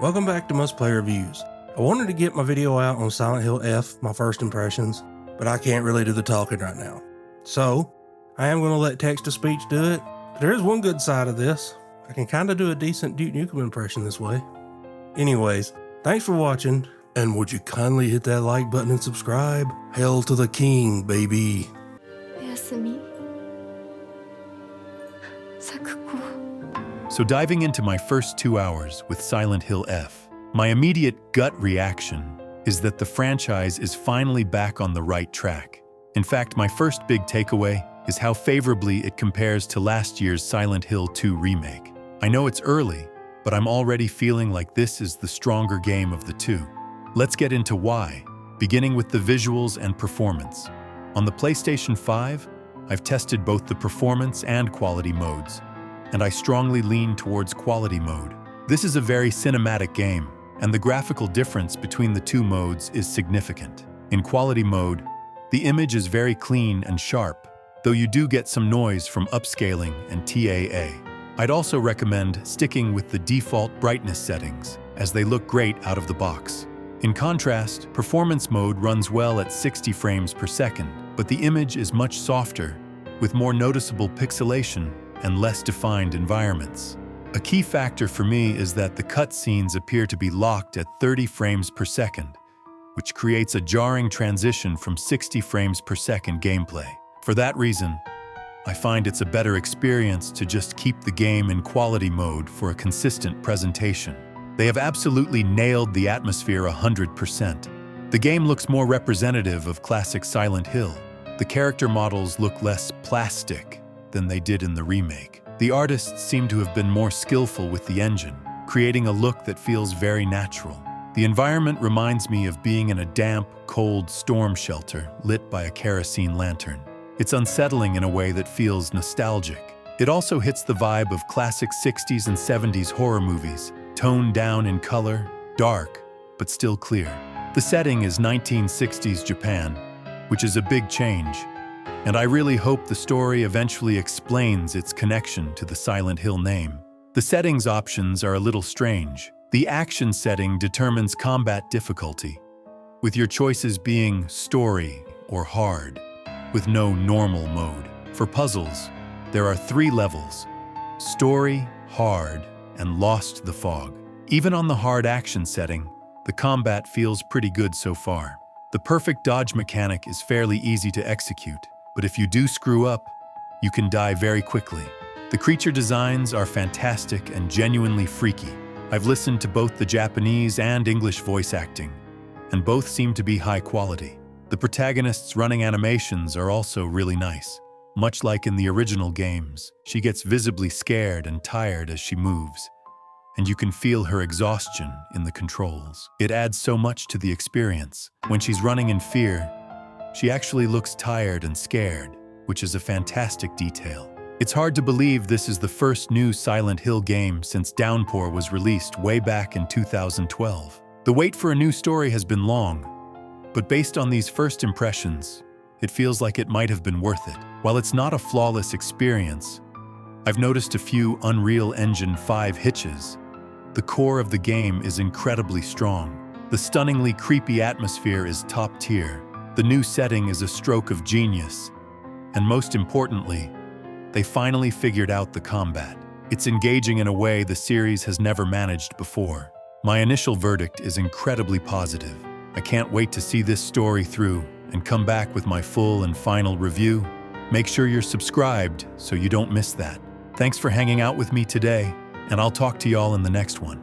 Welcome back to Must Play Reviews. I wanted to get my video out on Silent Hill F, my first impressions, but I can't really do the talking right now. So, I am going to let text-to-speech do it, but there is one good side of this. I can kind of do a decent Duke Nukem impression this way. Anyways, thanks for watching, and would you kindly hit that like button and subscribe? Hail to the king, baby. おやすみ。Sakuko. So diving into my first 2 hours with Silent Hill F, my immediate gut reaction is that the franchise is finally back on the right track. In fact, my first big takeaway is how favorably it compares to last year's Silent Hill 2 remake. I know it's early, but I'm already feeling like this is the stronger game of the two. Let's get into why, beginning with the visuals and performance. On the PlayStation 5, I've tested both the performance and quality modes, and I strongly lean towards quality mode. This is a very cinematic game, and the graphical difference between the two modes is significant. In quality mode, the image is very clean and sharp, though you do get some noise from upscaling and TAA. I'd also recommend sticking with the default brightness settings, as they look great out of the box. In contrast, performance mode runs well at 60 frames per second, but the image is much softer, with more noticeable pixelation and less defined environments. A key factor for me is that the cutscenes appear to be locked at 30 frames per second, which creates a jarring transition from 60 frames per second gameplay. For that reason, I find it's a better experience to just keep the game in quality mode for a consistent presentation. They have absolutely nailed the atmosphere 100%. The game looks more representative of classic Silent Hill. The character models look less plastic than they did in the remake. The artists seem to have been more skillful with the engine, creating a look that feels very natural. The environment reminds me of being in a damp, cold storm shelter lit by a kerosene lantern. It's unsettling in a way that feels nostalgic. It also hits the vibe of classic 60s and 70s horror movies, toned down in color, dark, but still clear. The setting is 1960s Japan, which is a big change, and I really hope the story eventually explains its connection to the Silent Hill name. The settings options are a little strange. The action setting determines combat difficulty, with your choices being story or hard, with no normal mode. For puzzles, there are 3 levels: story, hard, and Lost the Fog. Even on the hard action setting, the combat feels pretty good so far. The perfect dodge mechanic is fairly easy to execute, but if you do screw up, you can die very quickly. The creature designs are fantastic and genuinely freaky. I've listened to both the Japanese and English voice acting, and both seem to be high quality. The protagonist's running animations are also really nice. Much like in the original games, she gets visibly scared and tired as she moves, and you can feel her exhaustion in the controls. It adds so much to the experience. When she's running in fear, she actually looks tired and scared, which is a fantastic detail. It's hard to believe this is the first new Silent Hill game since Downpour was released way back in 2012. The wait for a new story has been long, but based on these first impressions, it feels like it might have been worth it. While it's not a flawless experience, I've noticed a few Unreal Engine 5 hitches. The core of the game is incredibly strong. The stunningly creepy atmosphere is top tier. The new setting is a stroke of genius. And most importantly, they finally figured out the combat. It's engaging in a way the series has never managed before. My initial verdict is incredibly positive. I can't wait to see this story through and come back with my full and final review. Make sure you're subscribed so you don't miss that. Thanks for hanging out with me today, and I'll talk to y'all in the next one.